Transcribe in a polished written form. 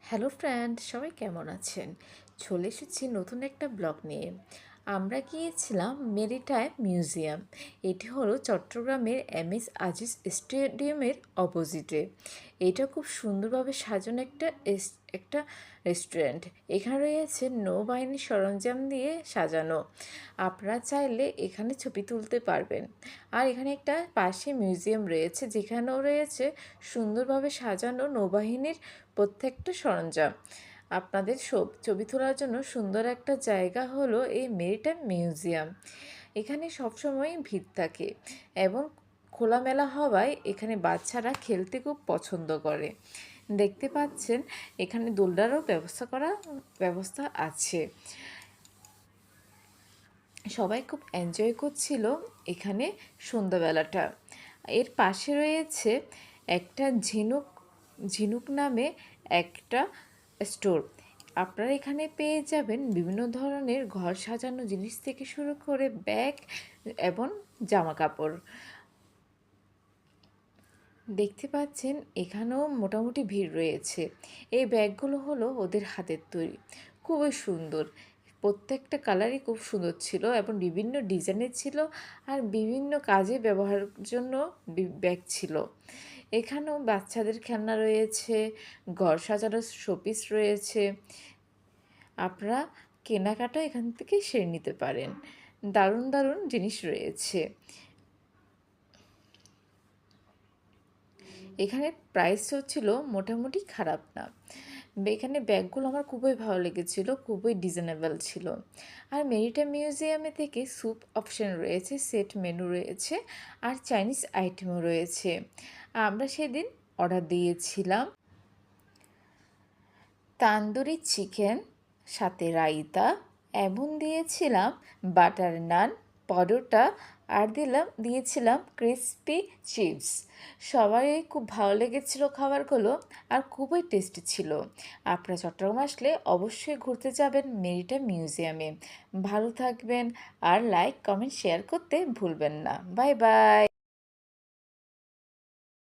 Hello friend, সবাই কেমন আছেন? চলে এসেছি নতুন একটা ব্লগ নিয়ে। আমরা গিয়েছিলাম মেরিটাইম মিউজিয়াম। এটি হলো চট্টগ্রামের এমএস আজিজ স্টেডিয়ামের অপোজিটে। এটা খুব সুন্দরভাবে সাজানো একটা রেস্টুরেন্ট। এখানে রয়েছে নৌবাহিনীর সরঞ্জাম দিয়ে সাজানো। আপনারা চাইলে এখানে ছবি তুলতে পারবেন। আর এখানে একটা পাশে মিউজিয়াম রয়েছে, যেখানেও রয়েছে সুন্দরভাবে সাজানো নৌবাহিনীর প্রত্যেকটা সরঞ্জাম। আপনাদের ছবি তোলার জন্য সুন্দর একটা জায়গা হলো এই মেরিটাইম মিউজিয়াম। এখানে সবসময় ভিড় থাকে এবং খোলামেলা হওয়ায় এখানে বাচ্চারা খেলতে খুব পছন্দ করে। দেখতে পাচ্ছেন এখানে দোলনারও ব্যবস্থা আছে। সবাই খুব এনজয় করছিল এখানে সন্ধ্যাবেলাটা। এর পাশে রয়েছে একটা ঝিনুক ঝিনুক নামে একটা স্টোর। আপনারা এখানে পেয়ে যাবেন বিভিন্ন ধরনের ঘর সাজানো জিনিস থেকে শুরু করে ব্যাগ এবং জামা কাপড়। দেখতে পাচ্ছেন এখানেও মোটামুটি ভিড় রয়েছে। এই ব্যাগগুলো হলো ওদের হাতের তৈরি, খুবই সুন্দর। প্রত্যেকটা কালারই খুব সুন্দর ছিল এবং বিভিন্ন ডিজাইনের ছিল, আর বিভিন্ন কাজে ব্যবহারের জন্য ব্যাগ ছিল। এখানেও বাচ্চাদের খেলনা রয়েছে, ঘর সাজানোর শোপিস রয়েছে। আপনারা কেনাকাটা এখান থেকে সেরে নিতে পারেন। দারুণ দারুণ জিনিস রয়েছে। এখানে প্রাইসও ছিল মোটামুটি খারাপ না। এখানে ব্যাগগুলো আমার খুবই ভালো লেগেছিলো, খুবই ডিজাইনেবল ছিল। আর মেরিটাইম মিউজিয়ামে থেকে স্যুপ অপশন রয়েছে, সেট মেনু রয়েছে, আর চাইনিজ আইটেমও রয়েছে। আমরা সেদিন অর্ডার দিয়েছিলাম তান্দুরি চিকেন, সাথে রায়তা, এবং দিয়েছিলাম বাটার নান, পরোটা, আর দিয়েছিলাম ক্রিসপি চিপস। সবাই খুব ভালো লেগেছিল খাবারগুলো, আর খুবই টেস্টি ছিল। আপনারা চট্টগ্রাম আসলে অবশ্যই ঘুরতে যাবেন মেরিটাইম মিউজিয়ামে। ভালো থাকবেন, আর লাইক কমেন্ট শেয়ার করতে ভুলবেন না। Bye bye.